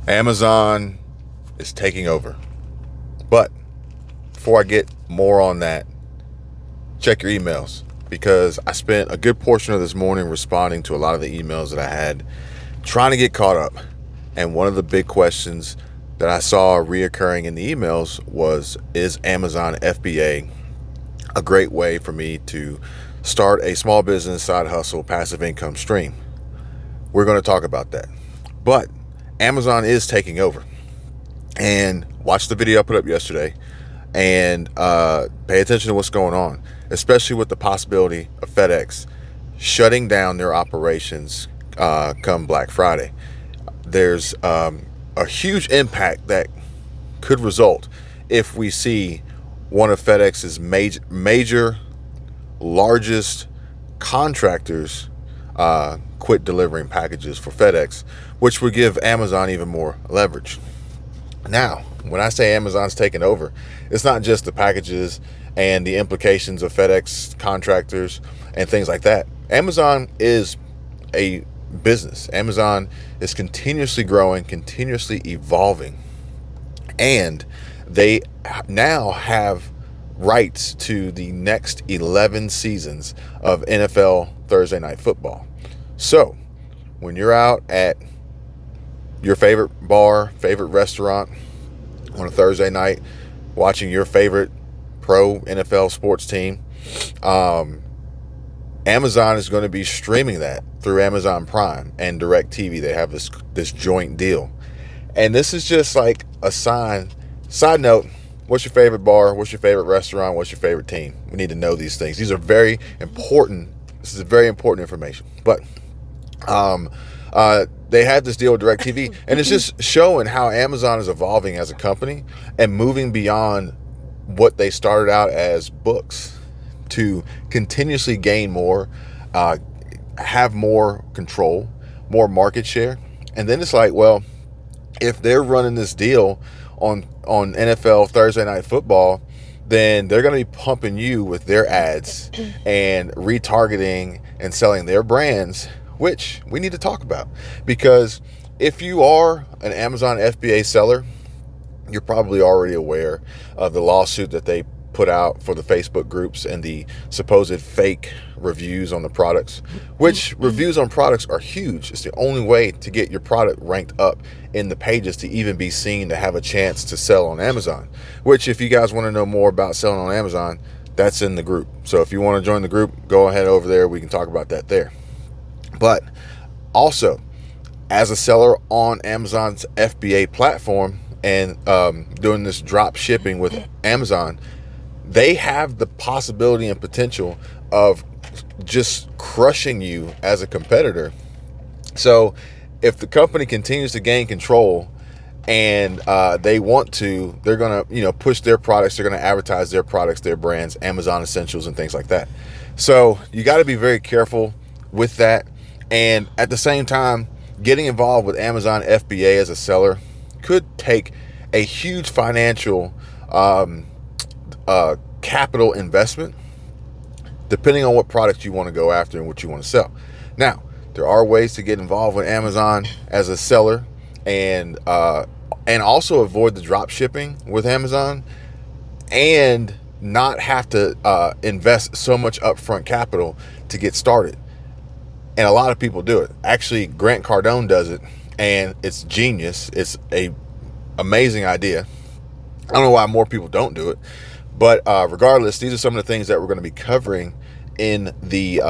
Amazon is taking over. But before I get more on that, check your emails, because I spent a good portion of this morning responding to a lot of the emails that I had, trying to get caught up. And one of the big questions that I saw reoccurring in the emails was, is Amazon FBA a great way for me to start a small business, side hustle, passive income stream? We're going to talk about that. But Amazon is taking over. And watch the video I put up yesterday and pay attention to what's going on, especially with the possibility of FedEx shutting down their operations come Black Friday. There's a huge impact that could result if we see one of FedEx's major largest contractors quit delivering packages for FedEx, which would give Amazon even more leverage. Now, when I say Amazon's taking over, it's not just the packages and the implications of FedEx contractors and things like that. Amazon is a business. Amazon is continuously growing, continuously evolving, and they now have rights to the next 11 seasons of NFL Thursday Night Football. So when you're out at your favorite bar, favorite restaurant on a Thursday night, watching your favorite pro NFL sports team, Amazon is going to be streaming that through Amazon Prime and DirecTV. They have this joint deal. And this is just like a side note. What's your favorite bar? What's your favorite restaurant? What's your favorite team? We need to know these things. These are very important. This is very important information. But they had this deal with DirecTV, and it's just showing how Amazon is evolving as a company and moving beyond what they started out as books to continuously gain more, have more control, more market share. And then it's like, well, if they're running this deal on NFL Thursday Night Football, then they're going to be pumping you with their ads and retargeting and selling their brands, which we need to talk about. Because if you are an Amazon FBA seller, you're probably already aware of the lawsuit that they put out for the Facebook groups and the supposed fake reviews on the products, which reviews on products are huge. It's the only way to get your product ranked up in the pages to even be seen, to have a chance to sell on Amazon, which, if you guys want to know more about selling on Amazon, that's in the group. So if you want to join the group, go ahead over there. We can talk about that there. But also, as a seller on Amazon's FBA platform and doing this drop shipping with Amazon, they have the possibility and potential of just crushing you as a competitor. So if the company continues to gain control and they want to, they're going to, push their products. They're going to advertise their products, their brands, Amazon Essentials and things like that. So you got to be very careful with that. And at the same time, getting involved with Amazon FBA as a seller could take a huge financial capital investment, depending on what product you want to go after and what you want to sell. Now, there are ways to get involved with Amazon as a seller and also avoid the drop shipping with Amazon and not have to invest so much upfront capital to get started. And a lot of people do it. Actually, Grant Cardone does it, and it's genius. It's a amazing idea. I don't know why more people don't do it, but regardless, these are some of the things that we're going to be covering in the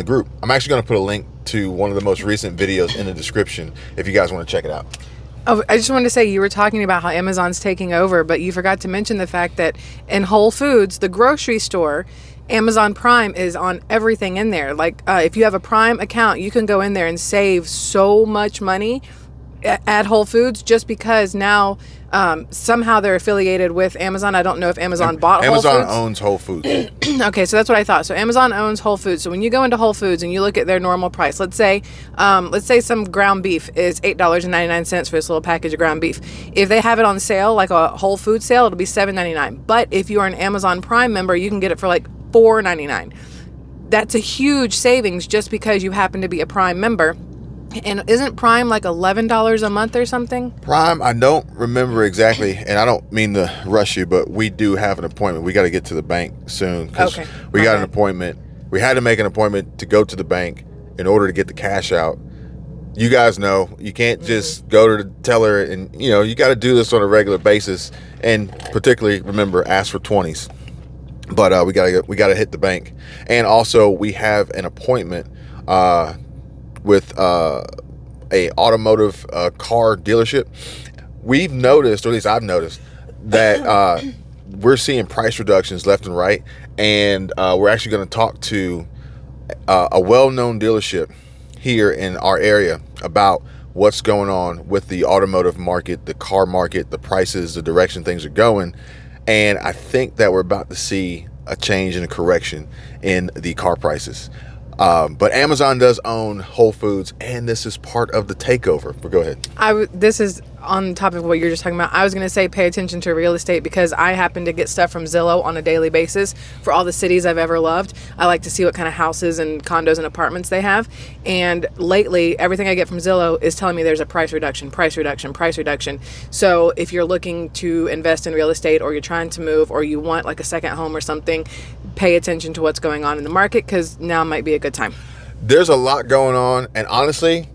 group. I'm actually going to put a link to one of the most recent videos in the description if you guys want to check it out. Oh, I just wanted to say, you were talking about how Amazon's taking over, but you forgot to mention the fact that in Whole Foods, the grocery store, Amazon Prime is on everything in there. Like if you have a Prime account, you can go in there and save so much money at Whole Foods just because now somehow they're affiliated with Amazon. I don't know if Amazon bought Whole Foods. Amazon owns Whole Foods. Okay, so that's what I thought. So Amazon owns Whole Foods. So when you go into Whole Foods and you look at their normal price, let's say some ground beef is $8.99 for this little package of ground beef. If they have it on sale, like a Whole Foods sale, it'll be $7.99. But if you are an Amazon Prime member, you can get it for like $4.99. That's a huge savings just because you happen to be a Prime member. And isn't Prime like $11 a month or something? Prime, I don't remember exactly, and I don't mean to rush you, but we do have an appointment. We got to get to the bank soon because Okay. we got an Okay. appointment. We had to make an appointment to go to the bank in order to get the cash out. You guys know you can't just go to the teller, and you got to do this on a regular basis, and particularly remember, ask for 20s. But we gotta hit the bank, and also we have an appointment with a automotive car dealership. We've noticed, or at least I've noticed, that we're seeing price reductions left and right, and we're actually going to talk to a well-known dealership here in our area about what's going on with the automotive market, the car market, the prices, the direction things are going. And I think that we're about to see a change and a correction in the car prices. But Amazon does own Whole Foods, and this is part of the takeover. But go ahead. This is on top of what you're just talking about. I was going to say pay attention to real estate because I happen to get stuff from Zillow on a daily basis for all the cities I've ever loved. I like to see what kind of houses and condos and apartments they have. And lately, everything I get from Zillow is telling me there's a price reduction, price reduction, price reduction. So if you're looking to invest in real estate, or you're trying to move, or you want like a second home or something, pay attention to what's going on in the market because now might be a good time. There's a lot going on, and honestly,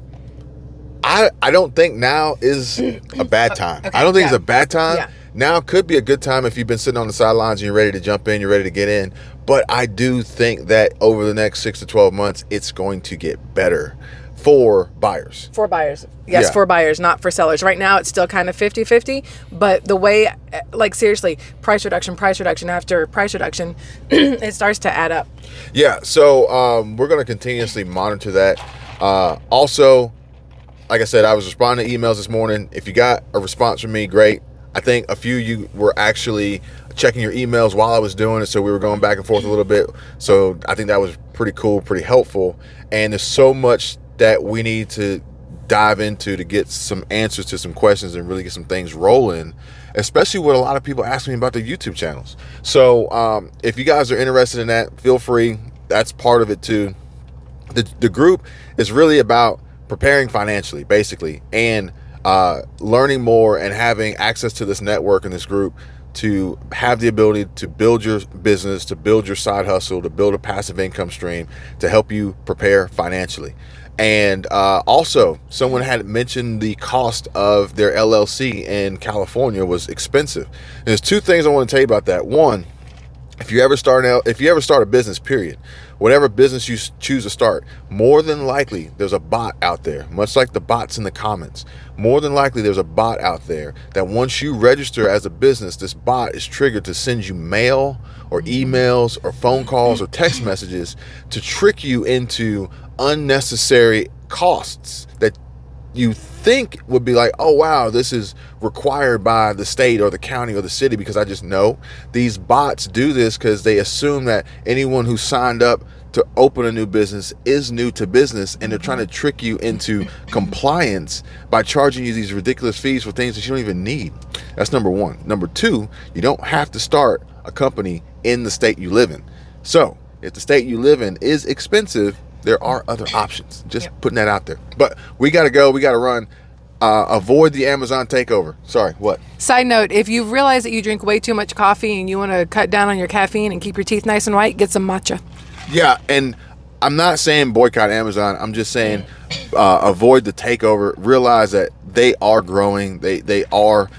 I don't think now is a bad time. Okay, I don't think yeah. it's a bad time. Yeah. Now could be a good time if you've been sitting on the sidelines and you're ready to jump in, you're ready to get in. But I do think that over the next 6 to 12 months, it's going to get better for buyers. For buyers. Yes, Yeah. for buyers, not for sellers. Right now, it's still kind of 50-50. But the way, like seriously, price reduction after price reduction, it starts to add up. Yeah, so we're going to continuously monitor that. Also, like I said, I was responding to emails this morning. If you got a response from me, great. I think a few of you were actually checking your emails while I was doing it, so we were going back and forth a little bit. So I think that was pretty cool, pretty helpful. And there's so much that we need to dive into to get some answers to some questions and really get some things rolling, especially with a lot of people asking me about the YouTube channels. So if you guys are interested in that, feel free. That's part of it too. The group is really about preparing financially, basically, and learning more and having access to this network and this group to have the ability to build your business, to build your side hustle, to build a passive income stream, to help you prepare financially. And also, someone had mentioned the cost of their LLC in California was expensive. And there's two things I want to tell you about that. One, if you ever start a business, period, whatever business you choose to start, more than likely there's a bot out there, much like the bots in the comments. More than likely there's a bot out there that once you register as a business, this bot is triggered to send you mail or emails or phone calls or text messages to trick you into unnecessary costs that you think would be like, oh wow, this is required by the state or the county or the city, because I just know these bots do this because they assume that anyone who signed up to open a new business is new to business, and they're trying to trick you into compliance by charging you these ridiculous fees for things that you don't even need. That's number one. Number two, you don't have to start a company in the state you live in. So if the state you live in is expensive, there are other options. Just putting that out there. But we got to go. We got to run. Avoid the Amazon takeover. Sorry, what? Side note, if you realize that you drink way too much coffee and you want to cut down on your caffeine and keep your teeth nice and white, get some matcha. Yeah, and I'm not saying boycott Amazon. I'm just saying avoid the takeover. Realize that they are growing. They are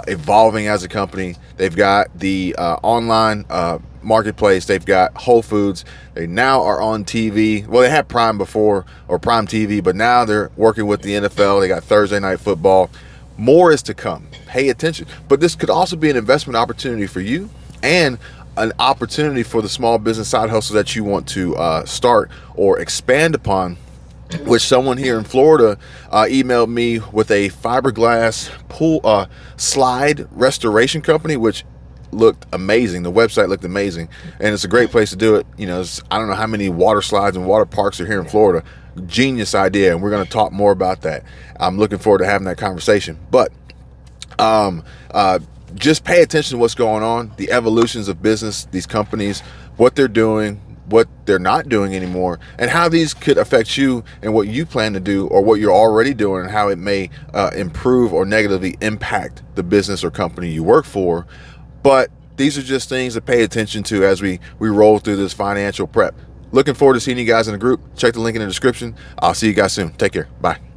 evolving as a company. They've got the online marketplace. They've got Whole Foods. They now are on TV. Well, they had Prime before, or Prime TV, but now they're working with the NFL. They got Thursday Night Football. More is to come. Pay attention. But this could also be an investment opportunity for you, and an opportunity for the small business side hustle that you want to start or expand upon, which someone here in Florida emailed me with a fiberglass pool slide restoration company, which looked amazing. The website looked amazing, and it's a great place to do it. You know, I don't know how many water slides and water parks are here in Florida. Genius idea, and we're going to talk more about that. I'm looking forward to having that conversation. But just pay attention to what's going on, the evolutions of business, these companies, what they're doing, what they're not doing anymore, and how these could affect you and what you plan to do or what you're already doing, and how it may improve or negatively impact the business or company you work for. But these are just things to pay attention to as we roll through this financial prep. Looking forward to seeing you guys in the group. Check the link in the description. I'll see you guys soon. Take care. Bye.